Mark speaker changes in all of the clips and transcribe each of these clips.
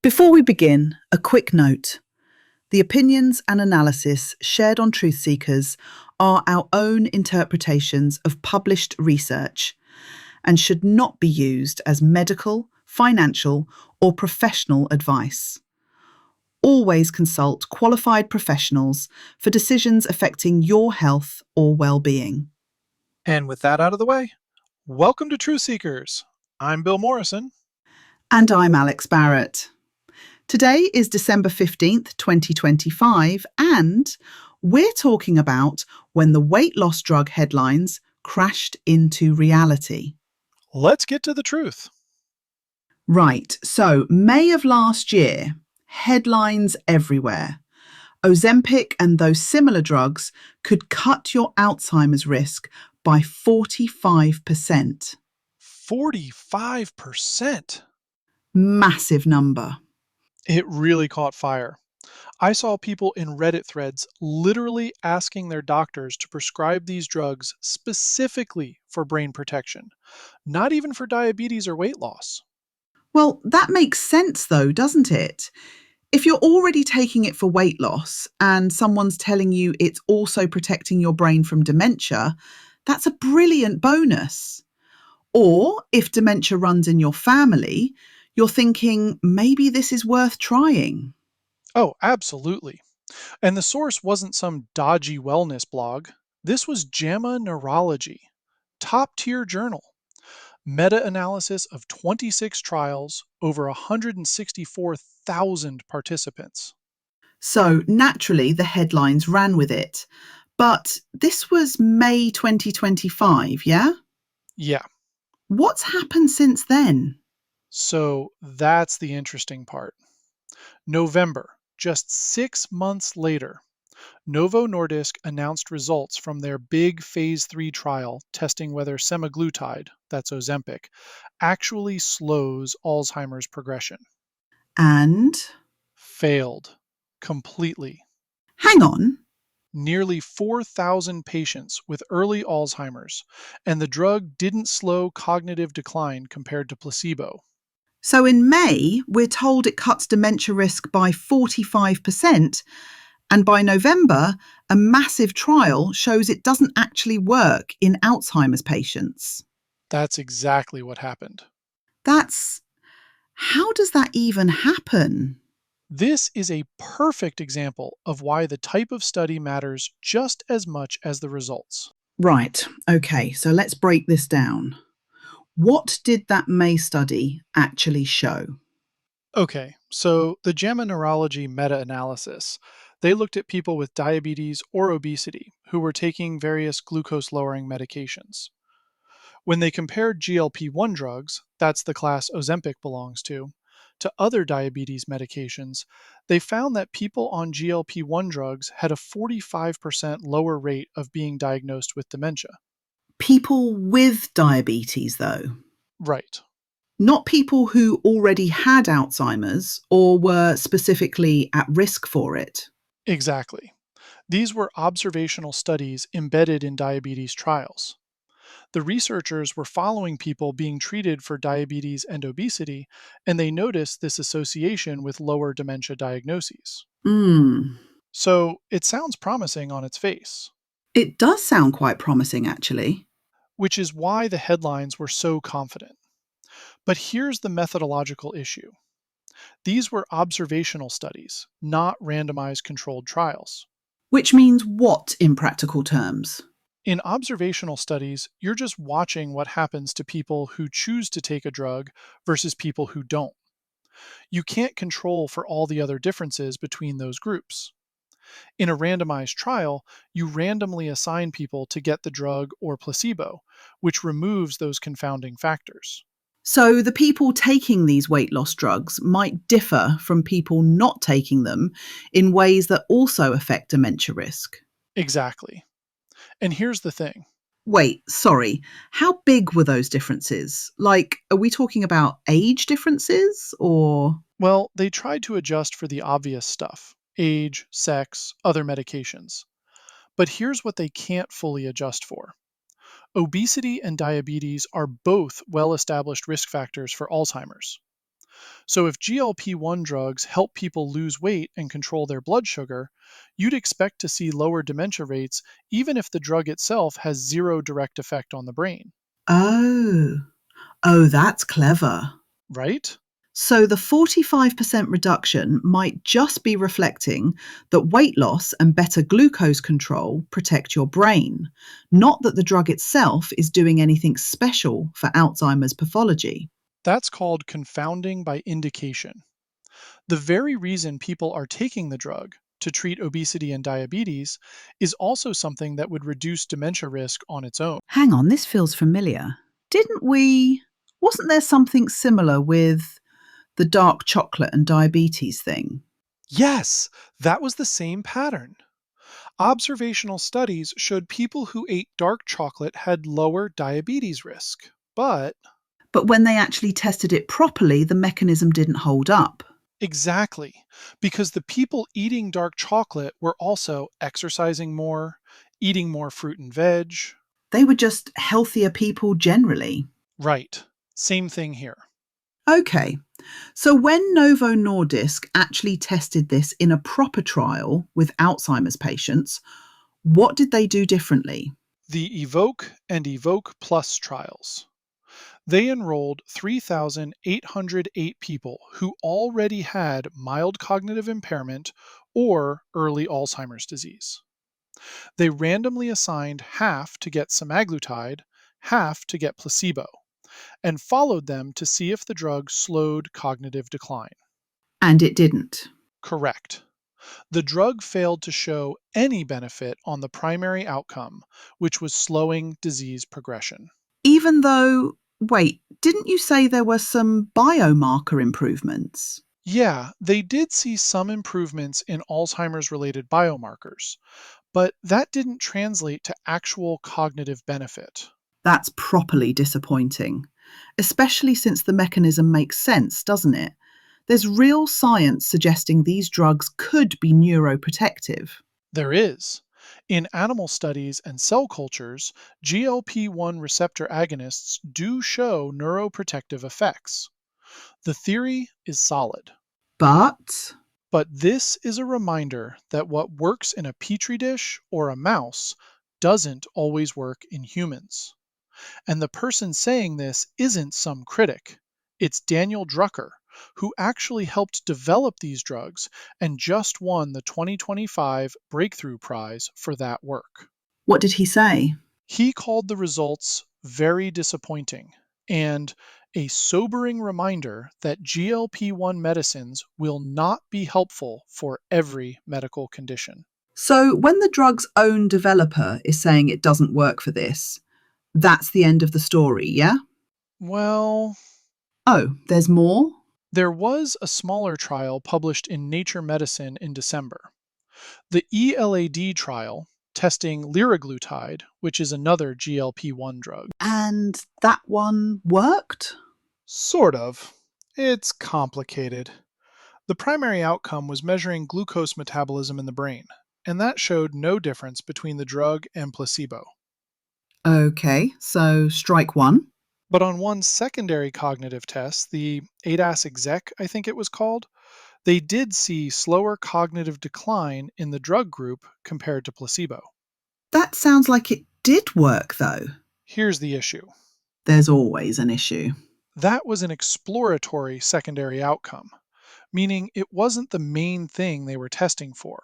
Speaker 1: Before we begin, a quick note. The opinions and analysis shared on Truth Seekers are our own interpretations of published research and should not be used as medical, financial, or professional advice. Always consult qualified professionals for decisions affecting your health or well-being.
Speaker 2: And with that out of the way, welcome to Truth Seekers. I'm Bill Morrison.
Speaker 1: And I'm Alex Barrett. Today is December 15th, 2025, and we're talking about when the weight loss drug headlines crashed into reality.
Speaker 2: Let's get to the truth.
Speaker 1: Right, so May of last year, headlines everywhere. Ozempic and those similar drugs could cut your Alzheimer's risk by 45%.
Speaker 2: 45%.
Speaker 1: Massive number.
Speaker 2: It really caught fire. I saw people in Reddit threads literally asking their doctors to prescribe these drugs specifically for brain protection, not even for diabetes or weight loss.
Speaker 1: Well, that makes sense though, doesn't it? If you're already taking it for weight loss and someone's telling you it's also protecting your brain from dementia, that's a brilliant bonus. Or if dementia runs in your family, you're thinking maybe this is worth trying.
Speaker 2: Oh, absolutely. And the source wasn't some dodgy wellness blog. This was JAMA Neurology, top tier journal. Meta-analysis of 26 trials, over 164,000 participants.
Speaker 1: So naturally, the headlines ran with it. But this was May 2025, yeah?
Speaker 2: Yeah,
Speaker 1: What's happened since then?
Speaker 2: so that's the interesting part. November, just 6 months later, Novo Nordisk announced results from their big phase 3 trial testing whether semaglutide, that's Ozempic, actually slows Alzheimer's progression.
Speaker 1: And
Speaker 2: Failed completely.
Speaker 1: hang on,
Speaker 2: Nearly 4,000 patients with early Alzheimer's, and the drug didn't slow cognitive decline compared to placebo.
Speaker 1: so in May, we're told it cuts dementia risk by 45%, and by November, a massive trial shows it doesn't actually work in Alzheimer's patients.
Speaker 2: That's exactly what happened.
Speaker 1: That's how does that even happen?
Speaker 2: This is a perfect example of why the type of study matters just as much as the results.
Speaker 1: Right, okay, so let's break this down. What did that May study actually show?
Speaker 2: Okay, so the JAMA Neurology meta analysis, they looked at people with diabetes or obesity who were taking various glucose lowering medications. When they compared GLP-1 drugs, that's the class Ozempic belongs to other diabetes medications, they found that people on GLP-1 drugs had a 45% lower rate of being diagnosed with dementia.
Speaker 1: People with diabetes, though,
Speaker 2: Right,
Speaker 1: not people who already had Alzheimer's or were specifically at risk for it.
Speaker 2: exactly. These were observational studies embedded in diabetes trials. The researchers were following people being treated for diabetes and obesity, and they noticed this association with lower dementia diagnoses.
Speaker 1: Hmm.
Speaker 2: So it sounds promising on its face,
Speaker 1: It does sound quite promising, actually.
Speaker 2: which is why the headlines were so confident. But here's the methodological issue: these were observational studies, not randomized controlled trials.
Speaker 1: Which means what in practical terms?
Speaker 2: In observational studies, you're just watching what happens to people who choose to take a drug versus people who don't. You can't control for all the other differences between those groups. In a randomized trial, you randomly assign people to get the drug or placebo, which removes those confounding factors.
Speaker 1: So the people taking these weight loss drugs might differ from people not taking them in ways that also affect dementia risk.
Speaker 2: Exactly. And here's the thing.
Speaker 1: Wait, sorry. How big were those differences? Like, are we talking about age differences or?
Speaker 2: Well, they tried to adjust for the obvious stuff: age, sex, other medications. But here's what they can't fully adjust for: obesity and diabetes are both well established risk factors for Alzheimer's. So, if GLP-1 drugs help people lose weight and control their blood sugar, you'd expect to see lower dementia rates even if the drug itself has zero direct effect on the brain,
Speaker 1: Oh, oh, that's clever.
Speaker 2: right?
Speaker 1: So the 45% reduction might just be reflecting that weight loss and better glucose control protect your brain, not that the drug itself is doing anything special for Alzheimer's pathology.
Speaker 2: That's called confounding by indication. The very reason people are taking the drug to treat obesity and diabetes is also something that would reduce dementia risk on its own.
Speaker 1: Hang on, this feels familiar. Didn't we? Wasn't there something similar with the dark chocolate and diabetes thing?
Speaker 2: Yes, that was the same pattern. Observational studies showed people who ate dark chocolate had lower diabetes risk. But
Speaker 1: But when they actually tested it properly, the mechanism didn't hold up.
Speaker 2: exactly, because the people eating dark chocolate were also exercising more, eating more fruit and veg.
Speaker 1: They were just healthier people generally.
Speaker 2: Right, same thing here.
Speaker 1: Okay, so when Novo Nordisk actually tested this in a proper trial with Alzheimer's patients, what did they do differently?
Speaker 2: The Evoke and Evoke Plus trials. They enrolled 3,808 people who already had mild cognitive impairment or early Alzheimer's disease. They randomly assigned half to get semaglutide, half to get placebo, and followed them to see if the drug slowed cognitive decline.
Speaker 1: And it didn't.
Speaker 2: Correct. The drug failed to show any benefit on the primary outcome, which was slowing disease progression.
Speaker 1: Even though, wait, didn't you say there were some biomarker improvements?
Speaker 2: Yeah, they did see some improvements in Alzheimer's related biomarkers, but that didn't translate to actual cognitive benefit.
Speaker 1: That's properly disappointing, especially since the mechanism makes sense, doesn't it? There's real science suggesting these drugs could be neuroprotective.
Speaker 2: There is. In animal studies and cell cultures, GLP-1 receptor agonists do show neuroprotective effects. The theory is solid.
Speaker 1: But
Speaker 2: But this is a reminder that what works in a petri dish or a mouse doesn't always work in humans. And the person saying this isn't some critic. It's Daniel Drucker, who actually helped develop these drugs and just won the 2025 Breakthrough Prize for that work.
Speaker 1: what did he say?
Speaker 2: He called the results very disappointing and a sobering reminder that GLP-1 medicines will not be helpful for every medical condition.
Speaker 1: So, when the drug's own developer is saying it doesn't work for this, that's the end of the story, yeah?
Speaker 2: Well,
Speaker 1: Oh, there's more?
Speaker 2: there was a smaller trial published in Nature Medicine in December. The ELAD trial, testing liraglutide, which is another GLP-1 drug.
Speaker 1: And that one worked?
Speaker 2: Sort of. It's complicated. The primary outcome was measuring glucose metabolism in the brain, and that showed no difference between the drug and placebo.
Speaker 1: Okay, so strike one.
Speaker 2: But on one secondary cognitive test, the ADAS-EXEC, I think it was called, they did see slower cognitive decline in the drug group compared to placebo.
Speaker 1: That sounds like it did work, though.
Speaker 2: Here's the issue.
Speaker 1: There's always an issue.
Speaker 2: That was an exploratory secondary outcome, meaning it wasn't the main thing they were testing for.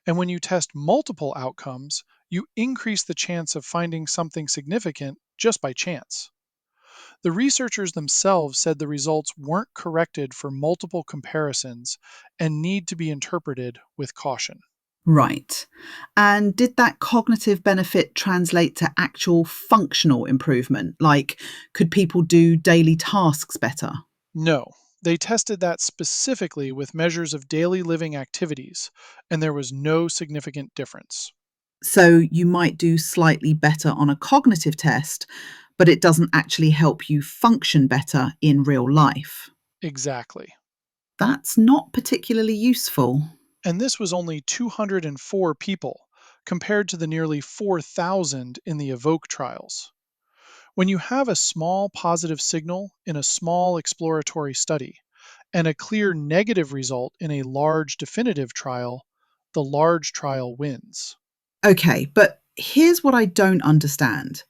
Speaker 2: And when you test multiple outcomes, you increase the chance of finding something significant just by chance. The researchers themselves said the results weren't corrected for multiple comparisons and need to be interpreted with caution.
Speaker 1: Right. And did that cognitive benefit translate to actual functional improvement? Like, could people do daily tasks better?
Speaker 2: No, they tested that specifically with measures of daily living activities, and there was no significant difference.
Speaker 1: So you might do slightly better on a cognitive test, but it doesn't actually help you function better in real life.
Speaker 2: Exactly.
Speaker 1: That's not particularly useful.
Speaker 2: And this was only 204 people, compared to the nearly 4,000 in the Evoke trials. When you have a small positive signal in a small exploratory study, and a clear negative result in a large definitive trial, the large trial wins.
Speaker 1: Okay, but here's what I don't understand.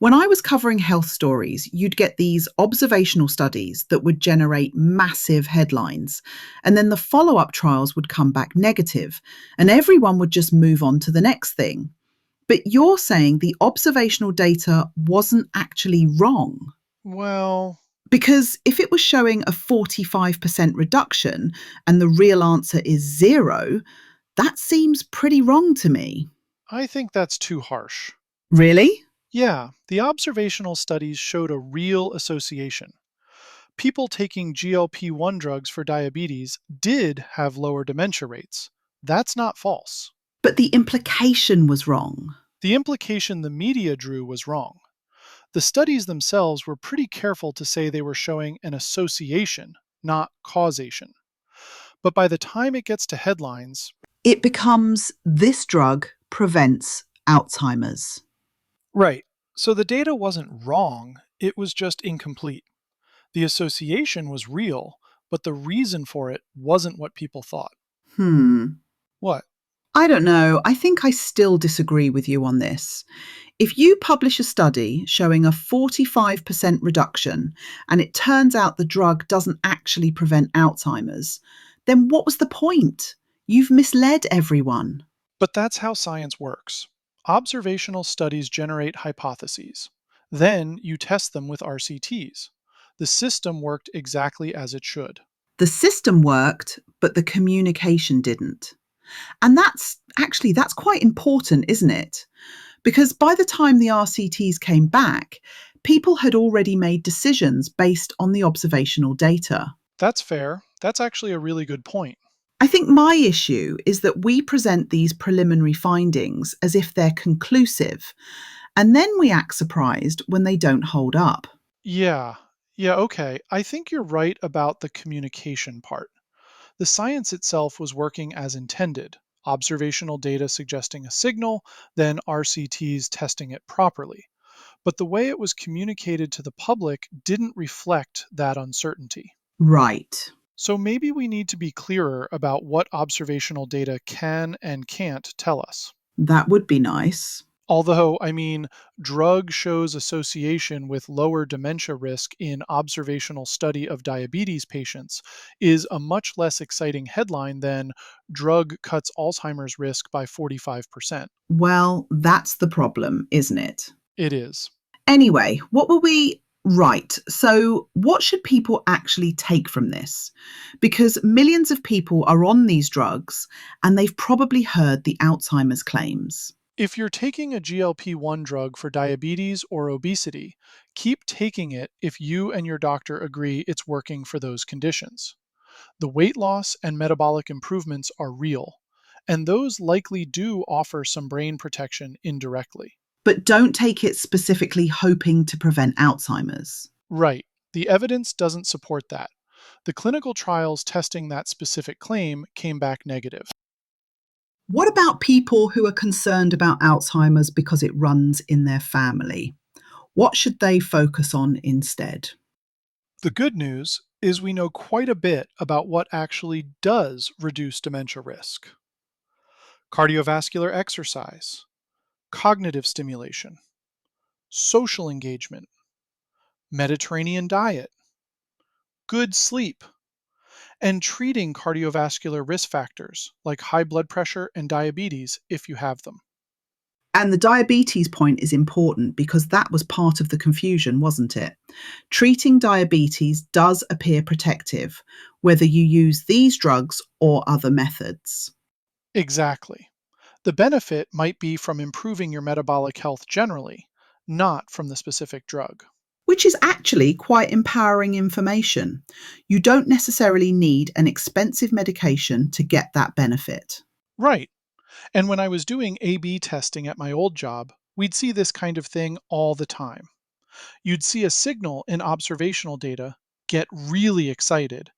Speaker 1: When I was covering health stories, you'd get these observational studies that would generate massive headlines, and then the follow up trials would come back negative, and everyone would just move on to the next thing. But you're saying the observational data wasn't actually wrong.
Speaker 2: Well,
Speaker 1: Because if it was showing a 45% reduction and the real answer is zero, that seems pretty wrong to me.
Speaker 2: I think that's too harsh.
Speaker 1: Really?
Speaker 2: Yeah, the observational studies showed a real association. People taking GLP-1 drugs for diabetes did have lower dementia rates. That's not false.
Speaker 1: But the implication was wrong.
Speaker 2: The implication the media drew was wrong. The studies themselves were pretty careful to say they were showing an association, not causation. But by the time it gets to headlines,
Speaker 1: It becomes this drug prevents Alzheimer's.
Speaker 2: right, so the data wasn't wrong, it was just incomplete. The association was real, but the reason for it wasn't what people thought.
Speaker 1: Hmm.
Speaker 2: What?
Speaker 1: I don't know. I think I still disagree with you on this. If you publish a study showing a 45% reduction and it turns out the drug doesn't actually prevent Alzheimer's, then what was the point? You've misled everyone.
Speaker 2: But that's how science works. Observational studies generate hypotheses. Then you test them with RCTs. The system worked exactly as it should.
Speaker 1: The system worked, but the communication didn't. And that's quite important, isn't it? Because by the time the RCTs came back, people had already made decisions based on the observational data.
Speaker 2: That's fair. That's actually a really good point.
Speaker 1: I think my issue is that we present these preliminary findings as if they're conclusive, and then we act surprised when they don't hold up.
Speaker 2: Yeah, yeah, okay. I think you're right about the communication part. The science itself was working as intended, observational data suggesting a signal, then RCTs testing it properly. But the way it was communicated to the public didn't reflect that uncertainty.
Speaker 1: Right.
Speaker 2: So maybe we need to be clearer about what observational data can and can't tell us.
Speaker 1: That would be nice.
Speaker 2: Although, I mean, drug shows association with lower dementia risk in observational study of diabetes patients is a much less exciting headline than drug cuts Alzheimer's risk by 45%.
Speaker 1: Well, that's the problem, isn't it?
Speaker 2: It is.
Speaker 1: Anyway, what were we. Right. So, what should people actually take from this? Because millions of people are on these drugs and they've probably heard the Alzheimer's claims.
Speaker 2: If you're taking a GLP-1 drug for diabetes or obesity, keep taking it if you and your doctor agree it's working for those conditions. The weight loss and metabolic improvements are real, and those likely do offer some brain protection indirectly.
Speaker 1: But don't take it specifically hoping to prevent Alzheimer's.
Speaker 2: Right, the evidence doesn't support that. The clinical trials testing that specific claim came back negative.
Speaker 1: What about people who are concerned about Alzheimer's because it runs in their family? What should they focus on instead?
Speaker 2: The good news is we know quite a bit about what actually does reduce dementia risk: cardiovascular exercise, cognitive stimulation, social engagement, Mediterranean diet, good sleep, and treating cardiovascular risk factors like high blood pressure and diabetes if you have them.
Speaker 1: And the diabetes point is important because that was part of the confusion, wasn't it? Treating diabetes does appear protective, whether you use these drugs or other methods,
Speaker 2: Exactly. The benefit might be from improving your metabolic health generally, not from the specific drug.
Speaker 1: which is actually quite empowering information. You don't necessarily need an expensive medication to get that benefit.
Speaker 2: Right. And when I was doing A/B testing at my old job, we'd see this kind of thing all the time. You'd see a signal in observational data, get really excited,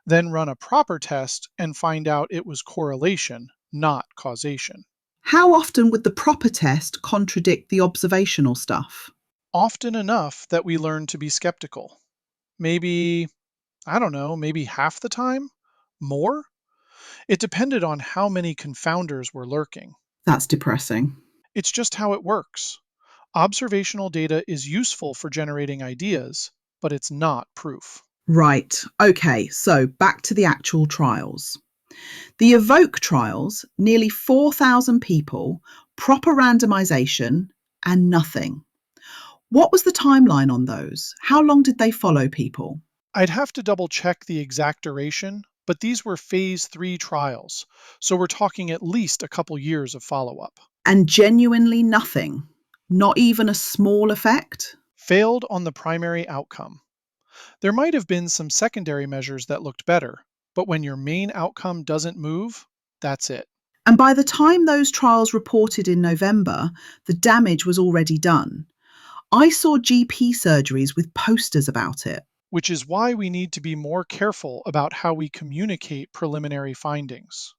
Speaker 2: then run a proper test and find out it was correlation, not causation.
Speaker 1: How often would the proper test contradict the observational stuff?
Speaker 2: Often enough that we learn to be skeptical. Maybe I don't know, maybe half the time? More? It depended on how many confounders were lurking.
Speaker 1: That's depressing.
Speaker 2: It's just how it works. Observational data is useful for generating ideas, but it's not proof.
Speaker 1: Right. Okay, so back to the actual trials. The Evoke trials, nearly 4,000 people, proper randomization, and nothing. What was the timeline on those? How long did they follow people?
Speaker 2: I'd have to double check the exact duration, but these were phase 3 trials, so we're talking at least a couple years of follow up.
Speaker 1: And genuinely nothing. Not even a small effect?
Speaker 2: Failed on the primary outcome. There might have been some secondary measures that looked better, but when your main outcome doesn't move, that's it.
Speaker 1: And by the time those trials reported in November, the damage was already done. I saw GP surgeries with posters about it.
Speaker 2: Which is why we need to be more careful about how we communicate preliminary findings.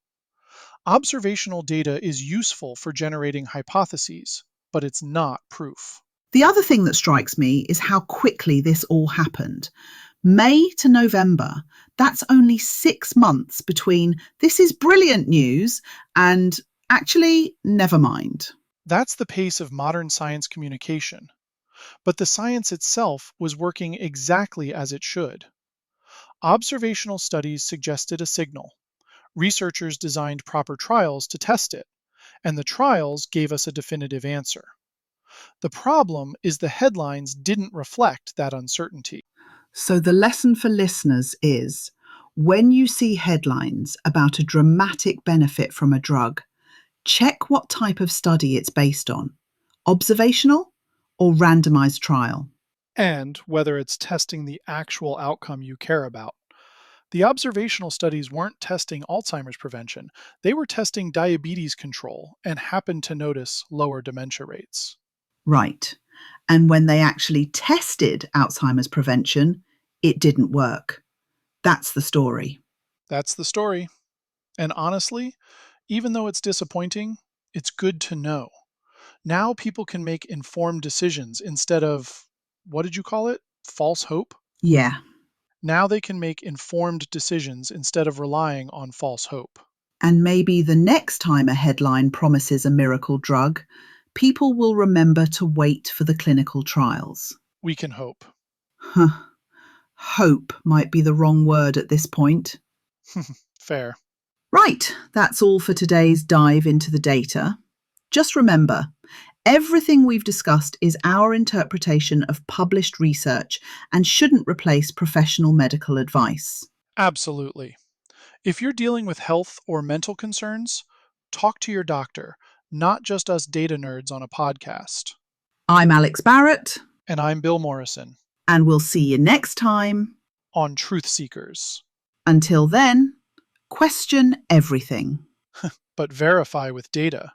Speaker 2: Observational data is useful for generating hypotheses, but it's not proof.
Speaker 1: The other thing that strikes me is how quickly this all happened. May to November, that's only 6 months between this is brilliant news and actually, never mind.
Speaker 2: That's the pace of modern science communication, but the science itself was working exactly as it should. Observational studies suggested a signal. Researchers designed proper trials to test it, and the trials gave us a definitive answer. The problem is the headlines didn't reflect that uncertainty.
Speaker 1: So, the lesson for listeners is when you see headlines about a dramatic benefit from a drug, check what type of study it's based on, observational or randomized trial.
Speaker 2: And whether it's testing the actual outcome you care about. The observational studies weren't testing Alzheimer's prevention, they were testing diabetes control and happened to notice lower dementia rates.
Speaker 1: Right. And when they actually tested Alzheimer's prevention, it didn't work. That's the story.
Speaker 2: That's the story. And honestly, even though it's disappointing, it's good to know. Now people can make informed decisions instead of, what did you call it? False hope?
Speaker 1: Yeah.
Speaker 2: Now they can make informed decisions instead of relying on false hope.
Speaker 1: And maybe the next time a headline promises a miracle drug, people will remember to wait for the clinical trials.
Speaker 2: We can hope.
Speaker 1: Huh. Hope might be the wrong word at this point.
Speaker 2: Fair.
Speaker 1: Right, that's all for today's dive into the data. Just remember, everything we've discussed is our interpretation of published research and shouldn't replace professional medical advice.
Speaker 2: Absolutely. If you're dealing with health or mental concerns, talk to your doctor, not just us data nerds on a podcast.
Speaker 1: I'm Alex Barrett,
Speaker 2: And I'm Bill Morrison
Speaker 1: and we'll see you next time.
Speaker 2: on Truth Seekers.
Speaker 1: Until then, question everything.
Speaker 2: But verify with data.